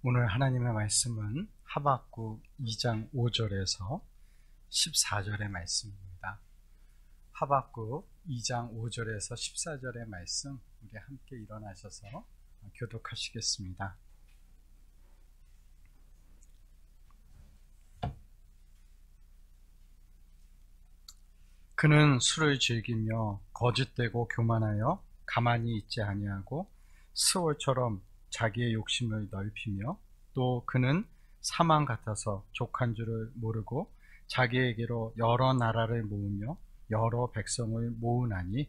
오늘 하나님의 말씀은 하박국 2장 5절에서 14절의 말씀입니다. 하박국 2장 5절에서 14절의 말씀, 우리 함께 일어나셔서 교독하시겠습니다. 그는 술을 즐기며 거짓되고 교만하여 가만히 있지 아니하고 스월처럼 자기의 욕심을 넓히며, 또 그는 사망 같아서 족한 줄을 모르고 자기에게로 여러 나라를 모으며 여러 백성을 모으나니,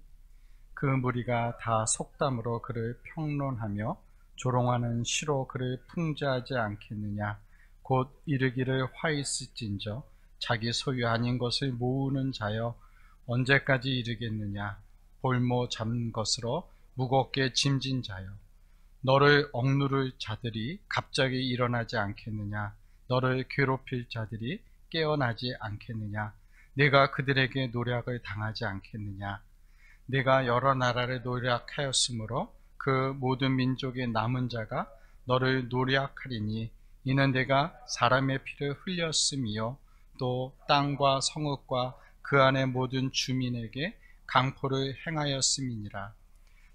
그 무리가 다 속담으로 그를 평론하며 조롱하는 시로 그를 풍자하지 않겠느냐. 곧 이르기를 화 있을진저 자기 소유 아닌 것을 모으는 자여 언제까지 이르겠느냐. 볼모 잡는 것으로 무겁게 짐진 자여 너를 억누를 자들이 갑자기 일어나지 않겠느냐. 너를 괴롭힐 자들이 깨어나지 않겠느냐. 내가 그들에게 노략을 당하지 않겠느냐. 내가 여러 나라를 노략하였으므로 그 모든 민족의 남은 자가 너를 노략하리니, 이는 내가 사람의 피를 흘렸음이요 또 땅과 성읍과 그 안의 모든 주민에게 강포를 행하였음이니라.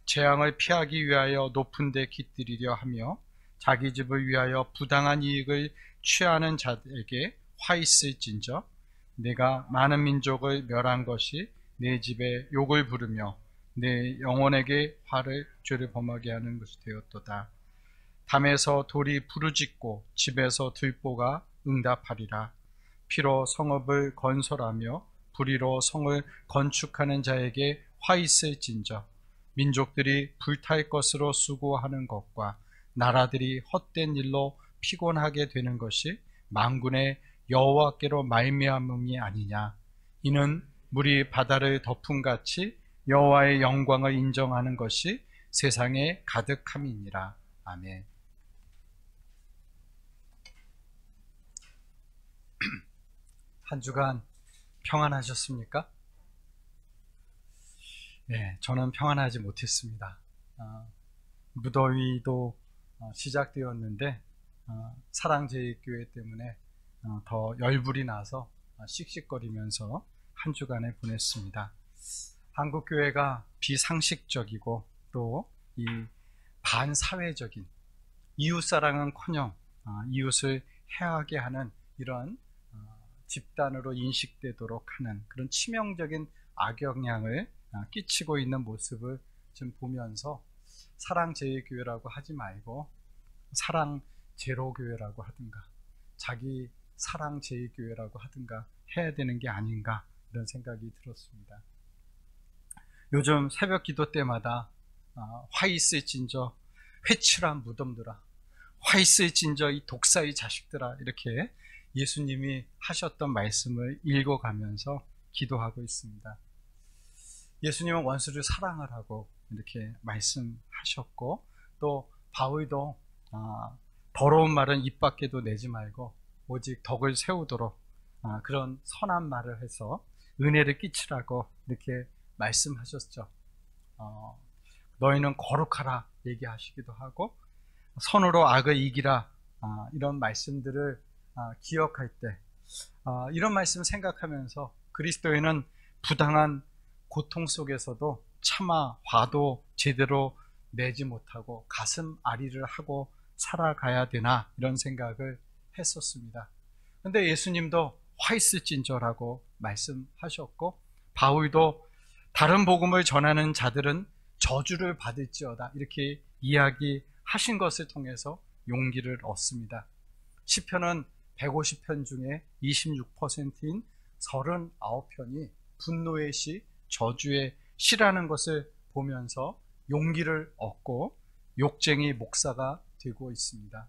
재앙을 피하기 위하여 높은 데 깃들이려 하며 자기 집을 위하여 부당한 이익을 취하는 자에게 화 있을진저 내가 많은 민족을 멸한 것이 내 집에 욕을 부르며 내 영혼에게 죄를 범하게 하는 것이 되었도다. 담에서 돌이 부르짖고 집에서 들보가 응답하리라. 피로 성읍을 건설하며 불의로 성을 건축하는 자에게 화 있을진저 민족들이 불탈 것으로 수고하는 것과 나라들이 헛된 일로 피곤하게 되는 것이 만군의 여호와께로 말미암음이 아니냐. 이는 물이 바다를 덮음같이 여호와의 영광을 인정하는 것이 세상에 가득함이니라. 아멘. 한 주간 평안하셨습니까? 네, 저는 평안하지 못했습니다. 무더위도 시작되었는데 사랑제일교회 때문에 더 열불이 나서 씩씩거리면서 한 주간을 보냈습니다. 한국교회가 비상식적이고 또 이 반사회적인, 이웃사랑은커녕 이웃을 해하게 하는 이런 집단으로 인식되도록 하는 그런 치명적인 악영향을 끼치고 있는 모습을 좀 보면서 사랑제일교회라고 하지 말고 사랑제로교회라고 하든가 자기 사랑제일교회라고 하든가 해야 되는 게 아닌가, 이런 생각이 들었습니다. 요즘 새벽 기도 때마다 화 있을진저 회칠한 무덤들아, 화 있을진저 이 독사의 자식들아, 이렇게 예수님이 하셨던 말씀을 읽어가면서 기도하고 있습니다. 예수님은 원수를 사랑을 하고 이렇게 말씀하셨고, 또 바울도 더러운 말은 입 밖에도 내지 말고 오직 덕을 세우도록 그런 선한 말을 해서 은혜를 끼치라고 이렇게 말씀하셨죠. 너희는 거룩하라 얘기하시기도 하고, 선으로 악을 이기라, 이런 말씀들을 기억할 때 이런 말씀 생각하면서 그리스도인은 부당한 고통 속에서도 차마 화도 제대로 내지 못하고 가슴 아리를 하고 살아가야 되나, 이런 생각을 했었습니다. 그런데 예수님도 화 있을진저라고 말씀하셨고, 바울도 다른 복음을 전하는 자들은 저주를 받을지어다 이렇게 이야기하신 것을 통해서 용기를 얻습니다. 시편은 150편 중에 26%인 39편이 분노의 시, 저주의 시라는 것을 보면서 용기를 얻고 욕쟁이 목사가 되고 있습니다.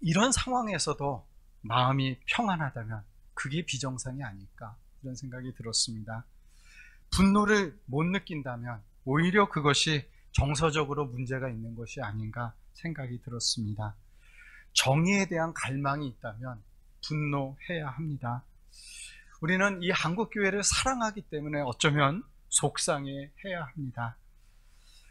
이런 상황에서도 마음이 평안하다면 그게 비정상이 아닐까, 이런 생각이 들었습니다. 분노를 못 느낀다면 오히려 그것이 정서적으로 문제가 있는 것이 아닌가 생각이 들었습니다. 정의에 대한 갈망이 있다면 분노해야 합니다. 우리는 이 한국교회를 사랑하기 때문에 어쩌면 속상해해야 합니다.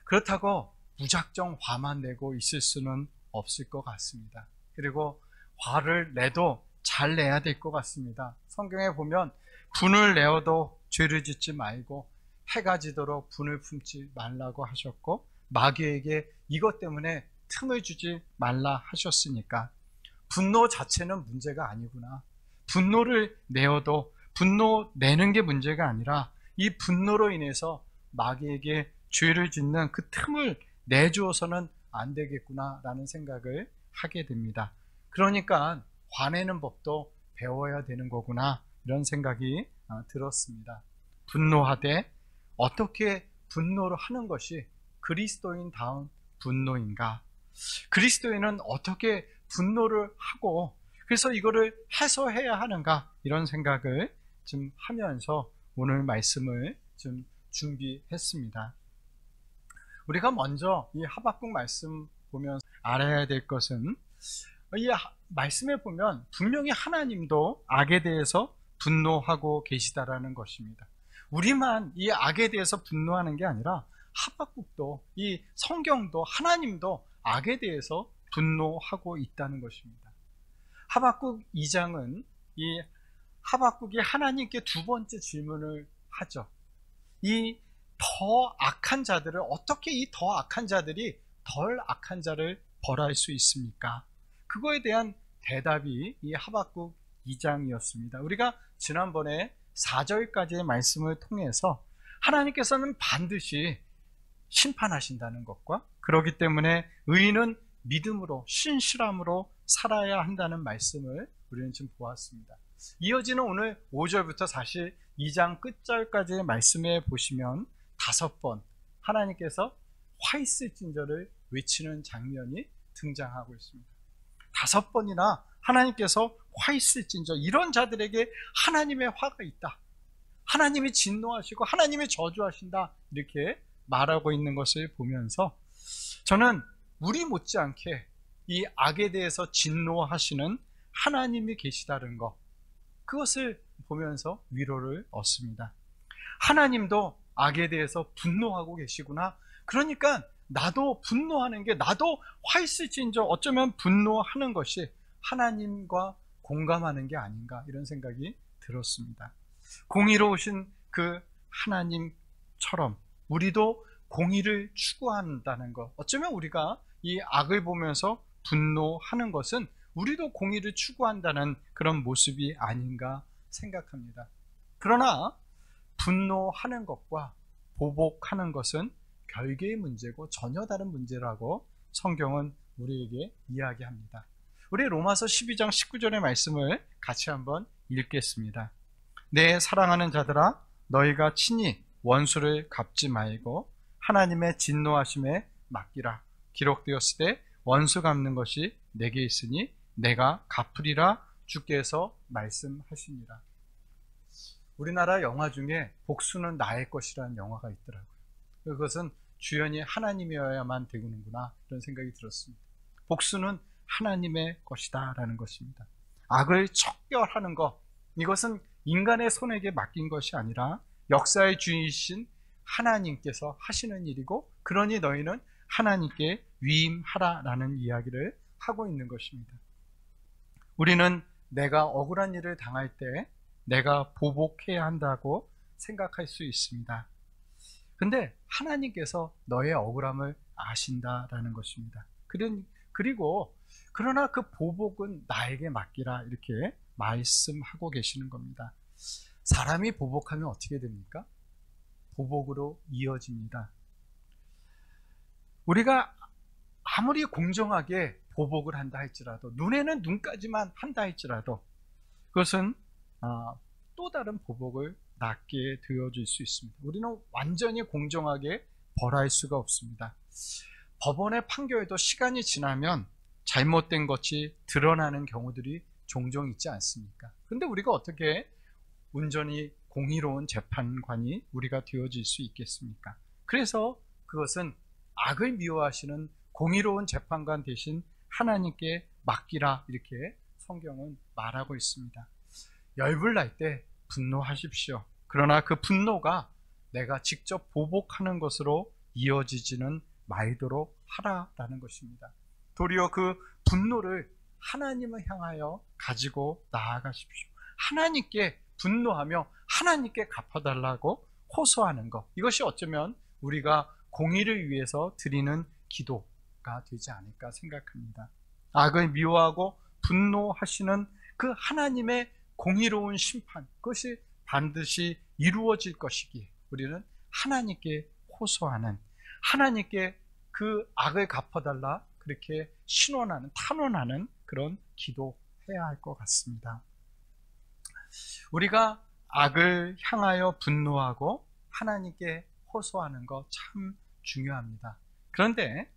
그렇다고 무작정 화만 내고 있을 수는 없을 것 같습니다. 그리고 화를 내도 잘 내야 될 것 같습니다. 성경에 보면 분을 내어도 죄를 짓지 말고 해가 지도록 분을 품지 말라고 하셨고, 마귀에게 이것 때문에 틈을 주지 말라 하셨으니까 분노 자체는 문제가 아니구나. 분노를 내어도 분노 내는 게 문제가 아니라 이 분노로 인해서 마귀에게 죄를 짓는 그 틈을 내주어서는 안 되겠구나라는 생각을 하게 됩니다. 그러니까 화내는 법도 배워야 되는 거구나, 이런 생각이 들었습니다. 분노하되 어떻게 분노를 하는 것이 그리스도인다운 분노인가? 그리스도인은 어떻게 분노를 하고 그래서 이거를 해소해야 하는가? 이런 생각을 좀 하면서 오늘 말씀을 좀 준비했습니다. 우리가 먼저 이 하박국 말씀 보면서 알아야 될 것은, 이 말씀에 보면 분명히 하나님도 악에 대해서 분노하고 계시다라는 것입니다. 우리만 이 악에 대해서 분노하는 게 아니라 하박국도, 이 성경도, 하나님도 악에 대해서 분노하고 있다는 것입니다. 하박국 2장은 이 하박국이 하나님께 두 번째 질문을 하죠. 이 더 악한 자들을, 어떻게 이 더 악한 자들이 덜 악한 자를 벌할 수 있습니까? 그거에 대한 대답이 이 하박국 2장이었습니다. 우리가 지난번에 4절까지의 말씀을 통해서 하나님께서는 반드시 심판하신다는 것과, 그렇기 때문에 의인은 믿음으로, 신실함으로 살아야 한다는 말씀을 우리는 지금 보았습니다. 이어지는 오늘 5절부터 사실 2장 끝절까지의 말씀에 보시면 5번 하나님께서 화 있을진저를 외치는 장면이 등장하고 있습니다. 5번이나 하나님께서 화 있을진저, 이런 자들에게 하나님의 화가 있다, 하나님이 진노하시고 하나님이 저주하신다, 이렇게 말하고 있는 것을 보면서 저는 우리 못지않게 이 악에 대해서 진노하시는 하나님이 계시다는 것, 그것을 보면서 위로를 얻습니다. 하나님도 악에 대해서 분노하고 계시구나. 그러니까 나도 분노하는 게, 나도 화 있을진저 어쩌면 분노하는 것이 하나님과 공감하는 게 아닌가, 이런 생각이 들었습니다. 공의로우신 그 하나님처럼 우리도 공의를 추구한다는 것, 어쩌면 우리가 이 악을 보면서 분노하는 것은 우리도 공의를 추구한다는 그런 모습이 아닌가 생각합니다. 그러나 분노하는 것과 보복하는 것은 별개의 문제고 전혀 다른 문제라고 성경은 우리에게 이야기합니다. 우리 로마서 12장 19절의 말씀을 같이 한번 읽겠습니다. 내 사랑하는 자들아, 너희가 친히 원수를 갚지 말고 하나님의 진노하심에 맡기라. 기록되었을 때 원수 갚는 것이 내게 있으니 내가 갚으리라, 주께서 말씀하시니라. 우리나라 영화 중에 복수는 나의 것이라는 영화가 있더라고요. 그것은 주연이 하나님이어야만 되는구나, 이런 생각이 들었습니다. 복수는 하나님의 것이다 라는 것입니다. 악을 척결하는 것, 이것은 인간의 손에게 맡긴 것이 아니라 역사의 주인이신 하나님께서 하시는 일이고, 그러니 너희는 하나님께 위임하라 라는 이야기를 하고 있는 것입니다. 우리는 내가 억울한 일을 당할 때 내가 보복해야 한다고 생각할 수 있습니다. 근데 하나님께서 너의 억울함을 아신다라는 것입니다. 그리고 그러나 그 보복은 나에게 맡기라, 이렇게 말씀하고 계시는 겁니다. 사람이 보복하면 어떻게 됩니까? 보복으로 이어집니다. 우리가 아무리 공정하게 보복을 한다 할지라도, 눈에는 눈까지만 한다 할지라도 그것은 또 다른 보복을 낳게 되어질 수 있습니다. 우리는 완전히 공정하게 벌할 수가 없습니다. 법원의 판결도 시간이 지나면 잘못된 것이 드러나는 경우들이 종종 있지 않습니까? 그런데 우리가 어떻게 온전히 공의로운 재판관이 우리가 되어질 수 있겠습니까? 그래서 그것은 악을 미워하시는 공의로운 재판관 대신 하나님께 맡기라, 이렇게 성경은 말하고 있습니다. 열불 날 때 분노하십시오. 그러나 그 분노가 내가 직접 보복하는 것으로 이어지지는 말도록 하라라는 것입니다. 도리어 그 분노를 하나님을 향하여 가지고 나아가십시오. 하나님께 분노하며 하나님께 갚아달라고 호소하는 것, 이것이 어쩌면 우리가 공의를 위해서 드리는 기도가 되지 않을까 생각합니다. 악을 미워하고 분노하시는 그 하나님의 공의로운 심판, 그것이 반드시 이루어질 것이기에 우리는 하나님께 호소하는, 하나님께 그 악을 갚아달라 그렇게 신원하는, 탄원하는 그런 기도해야 할 것 같습니다. 우리가 악을 향하여 분노하고 하나님께 호소하는 것 참 중요합니다. 그런데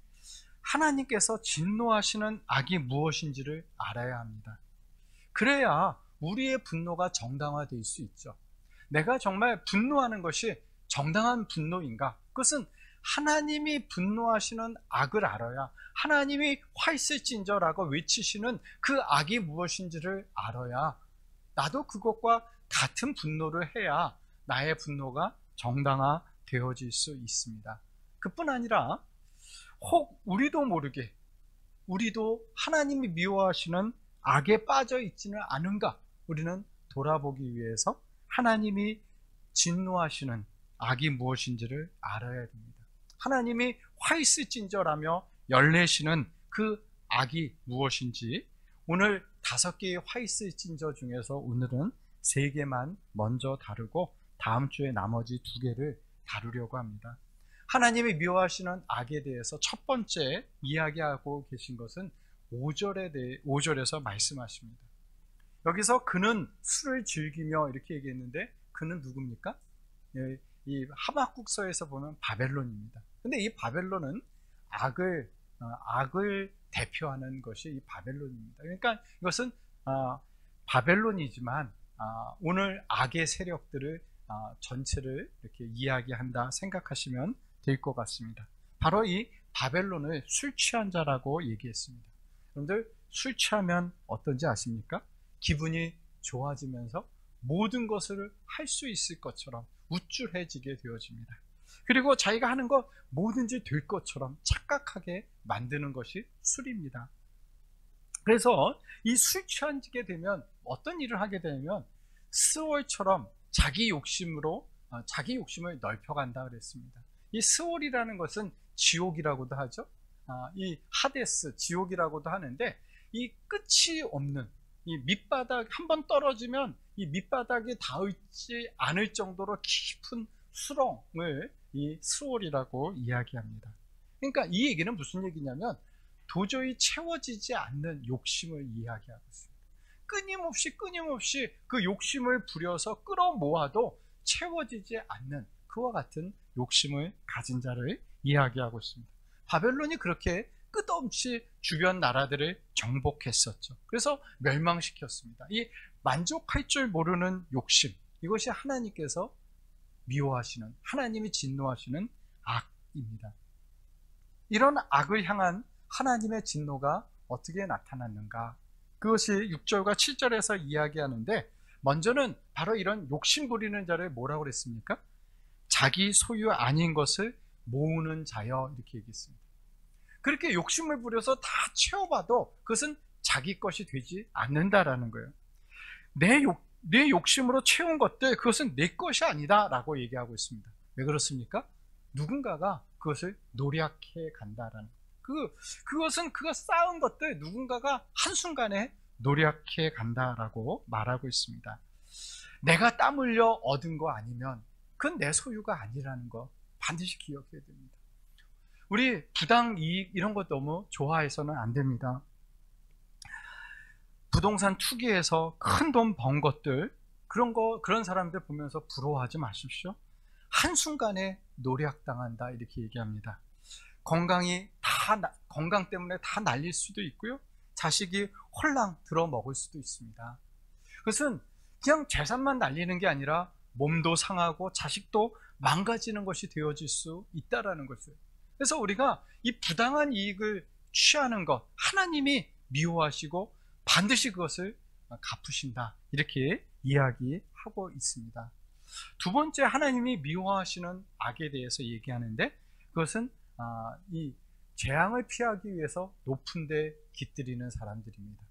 하나님께서 진노하시는 악이 무엇인지를 알아야 합니다. 그래야 우리의 분노가 정당화될 수 있죠. 내가 정말 분노하는 것이 정당한 분노인가? 그것은 하나님이 분노하시는 악을 알아야, 하나님이 화 있을진저라고 외치시는 그 악이 무엇인지를 알아야 나도 그것과 같은 분노를 해야 나의 분노가 정당화되어질 수 있습니다. 그뿐 아니라 혹 우리도 모르게 우리도 하나님이 미워하시는 악에 빠져 있지는 않은가, 우리는 돌아보기 위해서 하나님이 진노하시는 악이 무엇인지를 알아야 됩니다. 하나님이 화 있을진저라며 열내시는 그 악이 무엇인지, 오늘 5개의 화 있을진저 중에서 오늘은 3개만 먼저 다루고 다음 주에 나머지 2개를 다루려고 합니다. 하나님이 미워하시는 악에 대해서 첫 번째 이야기하고 계신 것은 5절에서 말씀하십니다. 여기서 그는 술을 즐기며 이렇게 얘기했는데, 그는 누굽니까? 이 하박국서에서 보면 바벨론입니다. 근데 이 바벨론은 악을 대표하는 것이 이 바벨론입니다. 그러니까 이것은 바벨론이지만 오늘 악의 세력들을 전체를 이렇게 이야기한다 생각하시면 될 것 같습니다. 바로 이 바벨론을 술 취한 자라고 얘기했습니다. 여러분들 술 취하면 어떤지 아십니까? 기분이 좋아지면서 모든 것을 할 수 있을 것처럼 우쭐해지게 되어집니다. 그리고 자기가 하는 것 뭐든지 될 것처럼 착각하게 만드는 것이 술입니다. 그래서 이 술 취하게 되면 어떤 일을 하게 되면 스월처럼 자기 욕심을 넓혀간다 그랬습니다. 이 스월이라는 것은 지옥이라고도 하죠. 이 하데스, 지옥이라고도 하는데, 이 끝이 없는 이 밑바닥, 한번 떨어지면 이 밑바닥에 닿지 않을 정도로 깊은 수렁을 이 스월이라고 이야기합니다. 그러니까 이 얘기는 무슨 얘기냐면 도저히 채워지지 않는 욕심을 이야기하고 있습니다. 끊임없이 그 욕심을 부려서 끌어모아도 채워지지 않는 그와 같은 욕심을 가진 자를 이야기하고 있습니다. 바벨론이 그렇게 끝없이 주변 나라들을 정복했었죠. 그래서 멸망시켰습니다. 이 만족할 줄 모르는 욕심, 이것이 하나님께서 미워하시는, 하나님이 진노하시는 악입니다. 이런 악을 향한 하나님의 진노가 어떻게 나타났는가? 그것이 6절과 7절에서 이야기하는데, 먼저는 바로 이런 욕심 부리는 자를 뭐라고 그랬습니까? 자기 소유 아닌 것을 모으는 자여, 이렇게 얘기했습니다. 그렇게 욕심을 부려서 다 채워봐도 그것은 자기 것이 되지 않는다라는 거예요. 내 욕심으로 채운 것들, 그것은 내 것이 아니다 라고 얘기하고 있습니다. 왜 그렇습니까? 누군가가 그것을 노력해 간다라는, 그것은 그가 쌓은 것들 누군가가 한순간에 노력해 간다라고 말하고 있습니다. 내가 땀 흘려 얻은 거 아니면 그건 내 소유가 아니라는 거 반드시 기억해야 됩니다. 우리 부당 이익 이런 것 너무 좋아해서는 안 됩니다. 부동산 투기해서 큰 돈 번 것들, 그런 사람들 보면서 부러워하지 마십시오. 한순간에 노략당한다 이렇게 얘기합니다. 건강 때문에 다 날릴 수도 있고요. 자식이 홀랑 들어먹을 수도 있습니다. 그것은 그냥 재산만 날리는 게 아니라 몸도 상하고 자식도 망가지는 것이 되어질 수 있다라는 것을. 그래서 우리가 이 부당한 이익을 취하는 것, 하나님이 미워하시고 반드시 그것을 갚으신다 이렇게 이야기하고 있습니다. 두 번째, 하나님이 미워하시는 악에 대해서 얘기하는데, 그것은 이 재앙을 피하기 위해서 높은 데 깃들이는 사람들입니다.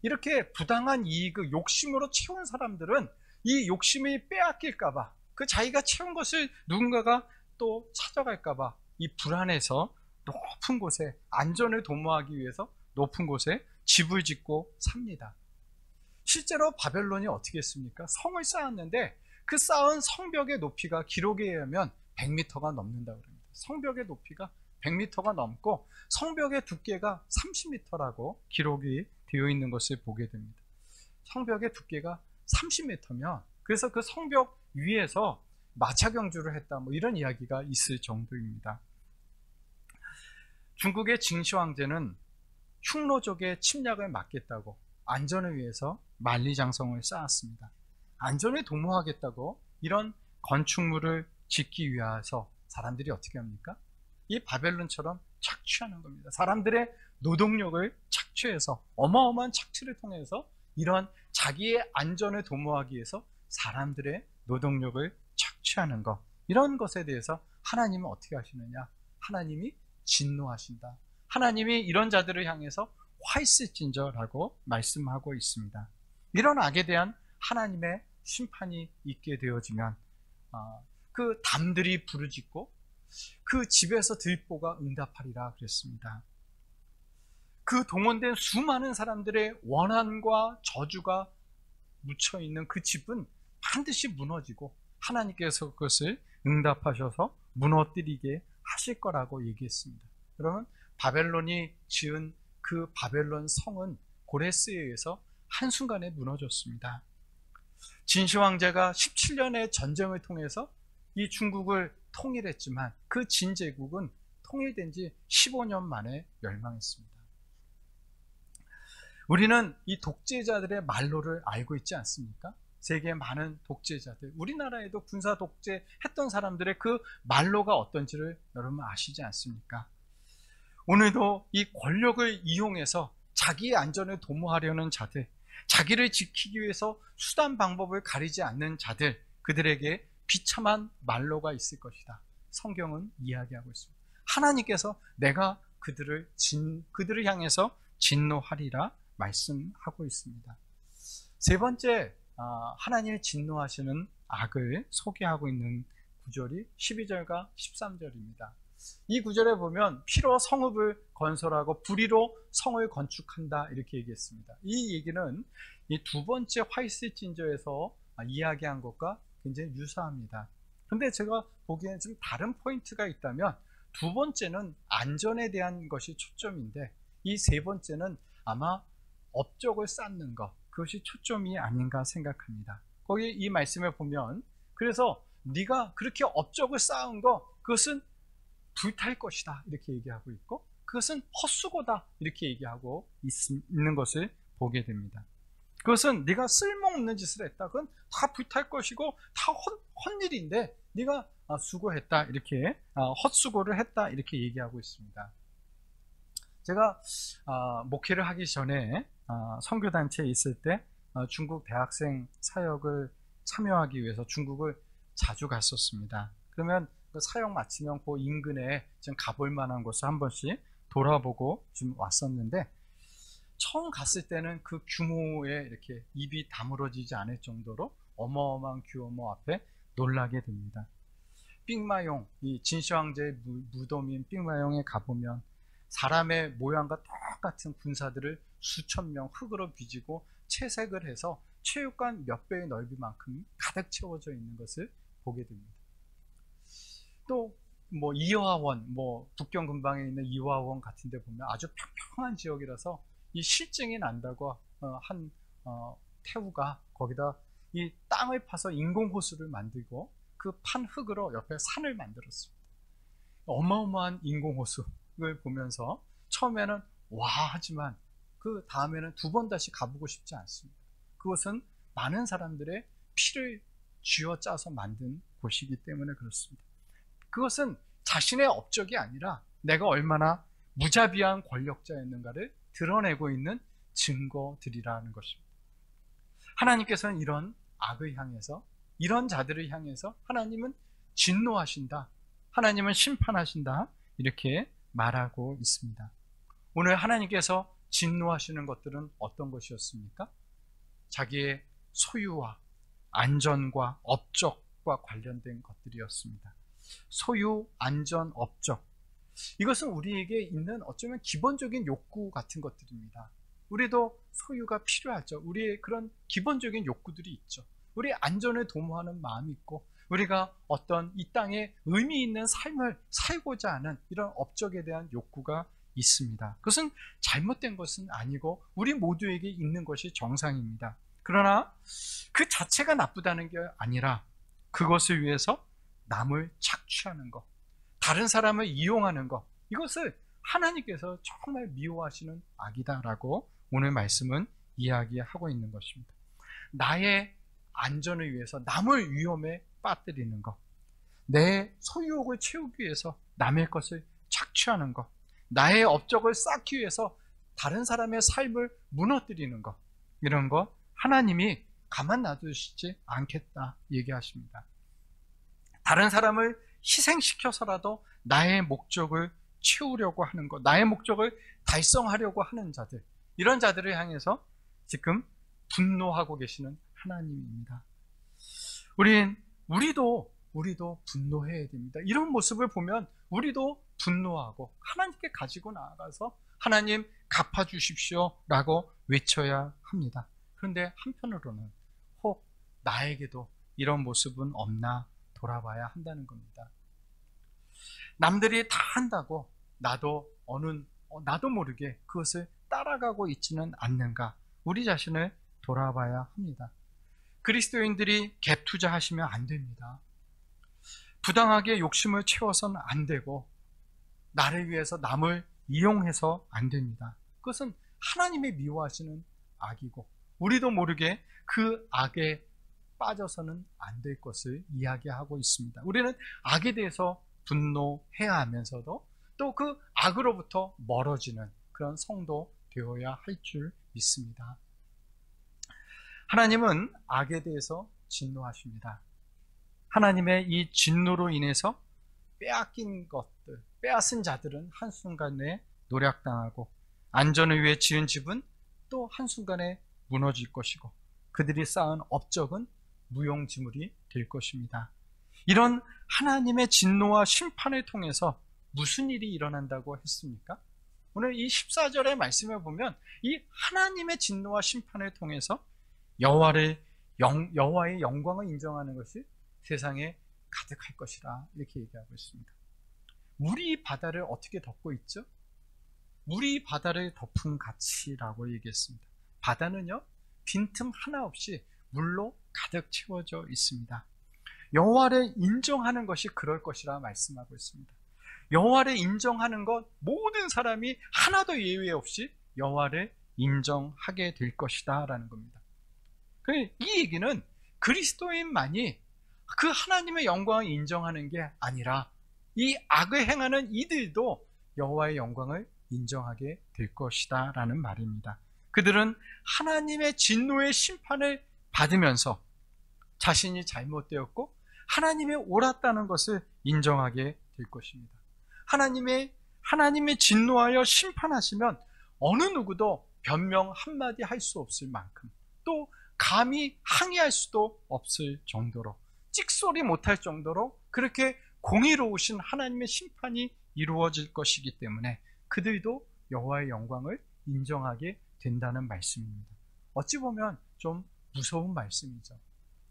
이렇게 부당한 이익을 욕심으로 채운 사람들은 이 욕심이 빼앗길까봐, 그 자기가 채운 것을 누군가가 또 찾아갈까봐 이 불안해서 높은 곳에, 안전을 도모하기 위해서 높은 곳에 집을 짓고 삽니다. 실제로 바벨론이 어떻게 했습니까? 성을 쌓았는데 그 쌓은 성벽의 높이가 기록에 의하면 100m가 넘는다고 합니다. 성벽의 높이가 100m가 넘고 성벽의 두께가 30m라고 기록이 되어 있는 것을 보게 됩니다. 성벽의 두께가 30m면 그래서 그 성벽 위에서 마차 경주를 했다, 뭐 이런 이야기가 있을 정도입니다. 중국의 징시 황제는 흉노족의 침략을 막겠다고 안전을 위해서 만리장성을 쌓았습니다. 안전을 도모하겠다고 이런 건축물을 짓기 위해서 사람들이 어떻게 합니까? 이 바벨론처럼 착취하는 겁니다. 사람들의 노동력을 착취해서, 어마어마한 착취를 통해서 이런 자기의 안전을 도모하기 위해서 사람들의 노동력을 착취하는 것, 이런 것에 대해서 하나님은 어떻게 하시느냐? 하나님이 진노하신다. 하나님이 이런 자들을 향해서 화 있을진저라고 말씀하고 있습니다. 이런 악에 대한 하나님의 심판이 있게 되어지면 그 담들이 부르짖고 그 집에서 들보가 응답하리라 그랬습니다. 그 동원된 수많은 사람들의 원한과 저주가 묻혀있는 그 집은 반드시 무너지고 하나님께서 그것을 응답하셔서 무너뜨리게 하실 거라고 얘기했습니다. 그러면 바벨론이 지은 그 바벨론 성은 고레스에 의해서 한순간에 무너졌습니다. 진시 황제가 17년의 전쟁을 통해서 이 중국을 통일했지만 그 진 제국은 통일된 지 15년 만에 멸망했습니다. 우리는 이 독재자들의 말로를 알고 있지 않습니까? 세계의 많은 독재자들, 우리나라에도 군사 독재했던 사람들의 그 말로가 어떤지를 여러분 아시지 않습니까? 오늘도 이 권력을 이용해서 자기의 안전을 도모하려는 자들, 자기를 지키기 위해서 수단 방법을 가리지 않는 자들, 그들에게 비참한 말로가 있을 것이다. 성경은 이야기하고 있습니다. 하나님께서 내가 그들을 향해서 진노하리라 말씀하고 있습니다. 세 번째, 하나님이 진노하시는 악을 소개하고 있는 구절이 12절과 13절입니다. 이 구절에 보면 피로 성읍을 건설하고 불의로 성을 건축한다 이렇게 얘기했습니다. 이 얘기는 이 두 번째 화이스진저에서 이야기한 것과 굉장히 유사합니다. 근데 제가 보기에는 좀 다른 포인트가 있다면 두 번째는 안전에 대한 것이 초점인데 이 세 번째는 아마 업적을 쌓는 것, 그것이 초점이 아닌가 생각합니다. 거기 이 말씀에 보면 그래서 네가 그렇게 업적을 쌓은 거 그것은 불탈 것이다 이렇게 얘기하고 있고 그것은 헛수고다 이렇게 얘기하고 있는 것을 보게 됩니다. 그것은 네가 쓸모없는 짓을 했다. 그건 다 불탈 것이고 다 헛일인데 네가 수고했다 이렇게 헛수고를 했다 이렇게 얘기하고 있습니다. 제가 목회를 하기 전에 선교단체에 있을 때 중국 대학생 사역을 참여하기 위해서 중국을 자주 갔었습니다. 그러면 그 사역 마치면 그 인근에 좀 가볼 만한 곳을 한 번씩 돌아보고 좀 왔었는데 처음 갔을 때는 그 규모에 이렇게 입이 다물어지지 않을 정도로 어마어마한 규모 앞에 놀라게 됩니다. 삥마용, 이 진시황제의 무덤인 삥마용에 가보면 사람의 모양과 똑같은 군사들을 수천 명 흙으로 빚고 채색을 해서 체육관 몇 배의 넓이만큼 가득 채워져 있는 것을 보게 됩니다. 또 뭐 이화원, 뭐 북경 근방에 있는 이화원 같은 데 보면 아주 평평한 지역이라서 이 실증이 난다고 한 태우가 거기다 이 땅을 파서 인공호수를 만들고 그 판 흙으로 옆에 산을 만들었습니다. 어마어마한 인공호수를 보면서 처음에는 와 하지만 그 다음에는 두 번 다시 가보고 싶지 않습니다. 그것은 많은 사람들의 피를 쥐어짜서 만든 곳이기 때문에 그렇습니다. 그것은 자신의 업적이 아니라 내가 얼마나 무자비한 권력자였는가를 드러내고 있는 증거들이라는 것입니다. 하나님께서는 이런 악을 향해서, 이런 자들을 향해서 하나님은 진노하신다, 하나님은 심판하신다 이렇게 말하고 있습니다. 오늘 하나님께서 진노하시는 것들은 어떤 것이었습니까? 자기의 소유와 안전과 업적과 관련된 것들이었습니다. 소유, 안전, 업적. 이것은 우리에게 있는 어쩌면 기본적인 욕구 같은 것들입니다. 우리도 소유가 필요하죠. 우리의 그런 기본적인 욕구들이 있죠. 우리 안전을 도모하는 마음이 있고, 우리가 어떤 이 땅에 의미 있는 삶을 살고자 하는 이런 업적에 대한 욕구가 있습니다. 그것은 잘못된 것은 아니고 우리 모두에게 있는 것이 정상입니다. 그러나 그 자체가 나쁘다는 게 아니라 그것을 위해서 남을 착취하는 것, 다른 사람을 이용하는 것, 이것을 하나님께서 정말 미워하시는 악이다라고 오늘 말씀은 이야기하고 있는 것입니다. 나의 안전을 위해서 남을 위험에 빠뜨리는 것, 내 소유욕을 채우기 위해서 남의 것을 착취하는 것, 나의 업적을 쌓기 위해서 다른 사람의 삶을 무너뜨리는 것, 이런 것 하나님이 가만 놔두시지 않겠다 얘기하십니다. 다른 사람을 희생시켜서라도 나의 목적을 채우려고 하는 것, 나의 목적을 달성하려고 하는 자들, 이런 자들을 향해서 지금 분노하고 계시는 하나님입니다. 우리도 분노해야 됩니다. 이런 모습을 보면 우리도 분노하고 하나님께 가지고 나아가서 하나님 갚아주십시오 라고 외쳐야 합니다. 그런데 한편으로는 혹 나에게도 이런 모습은 없나 돌아봐야 한다는 겁니다. 남들이 다 한다고 나도 모르게 그것을 따라가고 있지는 않는가, 우리 자신을 돌아봐야 합니다. 그리스도인들이 갭 투자하시면 안 됩니다. 부당하게 욕심을 채워서는 안 되고 나를 위해서 남을 이용해서 안 됩니다. 그것은 하나님이 미워하시는 악이고 우리도 모르게 그 악에 빠져서는 안 될 것을 이야기하고 있습니다. 우리는 악에 대해서 분노해야 하면서도 또 그 악으로부터 멀어지는 그런 성도 되어야 할 줄 믿습니다. 하나님은 악에 대해서 진노하십니다. 하나님의 이 진노로 인해서 빼앗긴 것들, 빼앗은 자들은 한순간에 노략당하고 안전을 위해 지은 집은 또 한순간에 무너질 것이고 그들이 쌓은 업적은 무용지물이 될 것입니다. 이런 하나님의 진노와 심판을 통해서 무슨 일이 일어난다고 했습니까? 오늘 이 14절의 말씀을 보면 이 하나님의 진노와 심판을 통해서 여호와의 영광을 인정하는 것이 세상에 가득할 것이라 이렇게 얘기하고 있습니다. 물이 바다를 어떻게 덮고 있죠? 물이 바다를 덮은 가치라고 얘기했습니다. 바다는요, 빈틈 하나 없이 물로 가득 채워져 있습니다. 여호와를 인정하는 것이 그럴 것이라 말씀하고 있습니다. 여호와를 인정하는 것, 모든 사람이 하나도 예외 없이 여호와를 인정하게 될 것이다 라는 겁니다. 이 얘기는 그리스도인만이 그 하나님의 영광을 인정하는 게 아니라 이 악을 행하는 이들도 여호와의 영광을 인정하게 될 것이다 라는 말입니다. 그들은 하나님의 진노의 심판을 받으면서 자신이 잘못되었고 하나님의 옳았다는 것을 인정하게 될 것입니다. 하나님의 진노하여 심판하시면 어느 누구도 변명 한마디 할 수 없을 만큼, 또 감히 항의할 수도 없을 정도로, 찍소리 못할 정도로 그렇게 공의로우신 하나님의 심판이 이루어질 것이기 때문에 그들도 여호와의 영광을 인정하게 된다는 말씀입니다. 어찌 보면 좀 무서운 말씀이죠.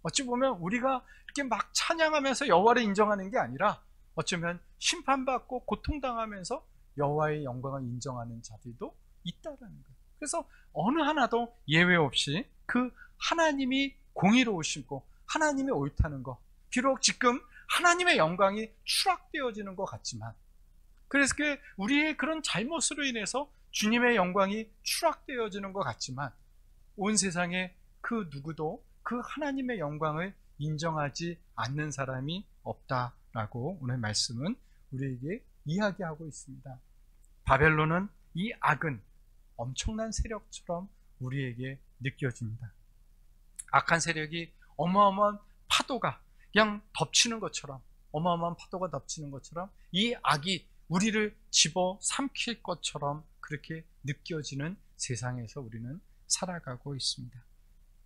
어찌 보면 우리가 이렇게 막 찬양하면서 여호와를 인정하는 게 아니라 어쩌면 심판받고 고통당하면서 여호와의 영광을 인정하는 자들도 있다라는 거예요. 그래서 어느 하나도 예외 없이 그 하나님이 공의로우시고 하나님이 옳다는 것, 비록 지금 하나님의 영광이 추락되어지는 것 같지만, 그래서 우리의 그런 잘못으로 인해서 주님의 영광이 추락되어지는 것 같지만 온 세상에 그 누구도 그 하나님의 영광을 인정하지 않는 사람이 없다라고 오늘 말씀은 우리에게 이야기하고 있습니다. 바벨론은, 이 악은 엄청난 세력처럼 우리에게 느껴집니다. 악한 세력이 어마어마한 파도가 그냥 덮치는 것처럼, 어마어마한 파도가 덮치는 것처럼 이 악이 우리를 집어 삼킬 것처럼 그렇게 느껴지는 세상에서 우리는 살아가고 있습니다.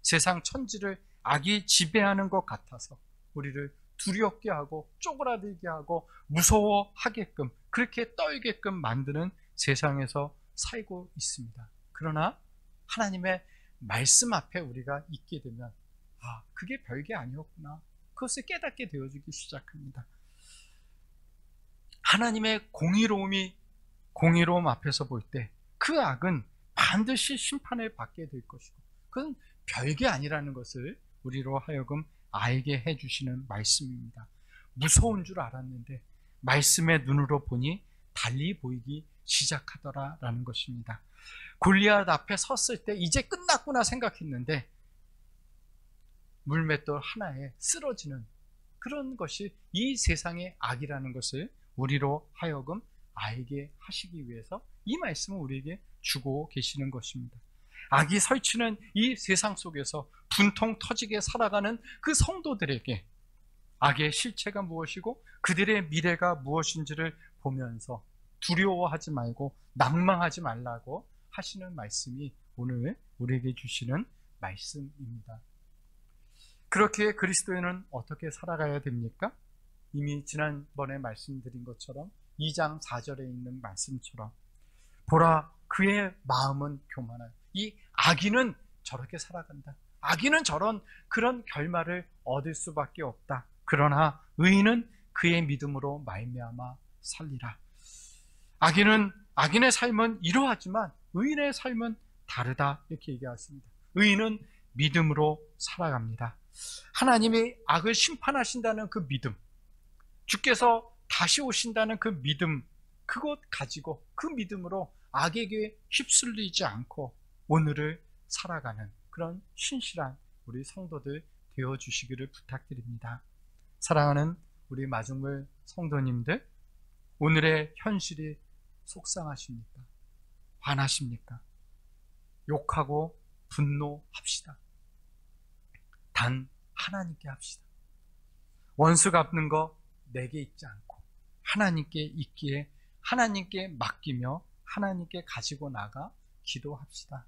세상 천지를 악이 지배하는 것 같아서 우리를 두렵게 하고 쪼그라들게 하고 무서워하게끔 그렇게 떨게끔 만드는 세상에서 살고 있습니다. 그러나 하나님의 말씀 앞에 우리가 있게 되면 그게 별게 아니었구나, 그것을 깨닫게 되어지기 시작합니다. 하나님의 공의로움 앞에서 볼 때 그 악은 반드시 심판을 받게 될 것이고 그건 별게 아니라는 것을 우리로 하여금 알게 해주시는 말씀입니다. 무서운 줄 알았는데 말씀의 눈으로 보니 달리 보이기 시작하더라라는 것입니다. 골리앗 앞에 섰을 때 이제 끝났구나 생각했는데 물맷돌 하나에 쓰러지는 그런 것이 이 세상의 악이라는 것을 우리로 하여금 알게 하시기 위해서 이 말씀을 우리에게 주고 계시는 것입니다. 악이 설치는 이 세상 속에서 분통 터지게 살아가는 그 성도들에게 악의 실체가 무엇이고 그들의 미래가 무엇인지를 보면서 두려워하지 말고 낭망하지 말라고 하시는 말씀이 오늘 우리에게 주시는 말씀입니다. 그렇게 그리스도인은 어떻게 살아가야 됩니까? 이미 지난번에 말씀드린 것처럼 2장 4절에 있는 말씀처럼 보라 그의 마음은 교만하여 이 악인은 저렇게 살아간다. 악인은 그런 결말을 얻을 수밖에 없다. 그러나 의인은 그의 믿음으로 말미암아 살리라. 악인의 삶은 이러하지만 의인의 삶은 다르다 이렇게 얘기하십니다. 의인은 믿음으로 살아갑니다. 하나님이 악을 심판하신다는 그 믿음, 주께서 다시 오신다는 그 믿음, 그것 가지고 그 믿음으로 악에게 휩쓸리지 않고 오늘을 살아가는 그런 신실한 우리 성도들 되어주시기를 부탁드립니다. 사랑하는 우리 마중물 성도님들, 오늘의 현실이 속상하십니까? 화나십니까? 욕하고 분노합시다. 단 하나님께 합시다. 원수 갚는 거 내게 있지 않고 하나님께 있기에 하나님께 맡기며 하나님께 가지고 나가 기도합시다.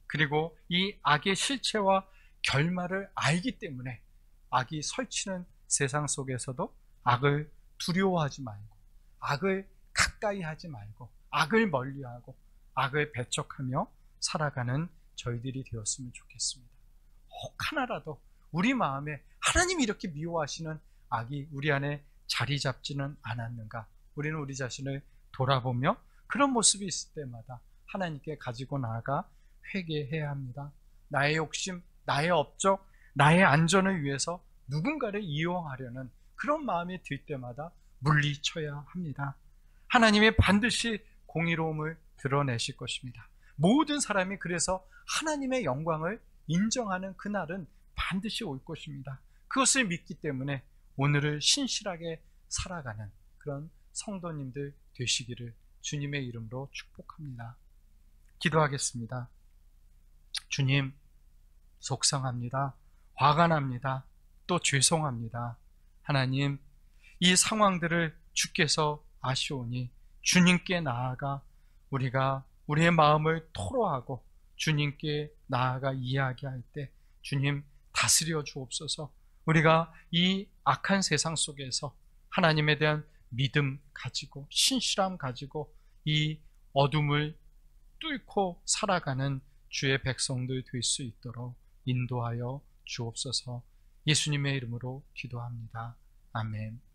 그리고 이 악의 실체와 결말을 알기 때문에 악이 설치는 세상 속에서도 악을 두려워하지 말고 악을 가까이 하지 말고 악을 멀리하고 악을 배척하며 살아가는 저희들이 되었으면 좋겠습니다. 혹 하나라도 우리 마음에 하나님이 이렇게 미워하시는 악이 우리 안에 자리 잡지는 않았는가, 우리는 우리 자신을 돌아보며 그런 모습이 있을 때마다 하나님께 가지고 나아가 회개해야 합니다. 나의 욕심, 나의 업적, 나의 안전을 위해서 누군가를 이용하려는 그런 마음이 들 때마다 물리쳐야 합니다. 하나님이 반드시 공의로움을 드러내실 것입니다. 모든 사람이 그래서 하나님의 영광을 인정하는 그날은 반드시 올 것입니다. 그것을 믿기 때문에 오늘을 신실하게 살아가는 그런 성도님들 되시기를 주님의 이름으로 축복합니다. 기도하겠습니다. 주님, 속상합니다. 화가 납니다. 또 죄송합니다. 하나님, 이 상황들을 주께서 아시오니 주님께 나아가 우리가 우리의 마음을 토로하고 주님께 나아가 이야기할 때 주님 다스려 주옵소서. 우리가 이 악한 세상 속에서 하나님에 대한 믿음 가지고 신실함 가지고 이 어둠을 뚫고 살아가는 주의 백성들 될 수 있도록 인도하여 주옵소서. 예수님의 이름으로 기도합니다. 아멘.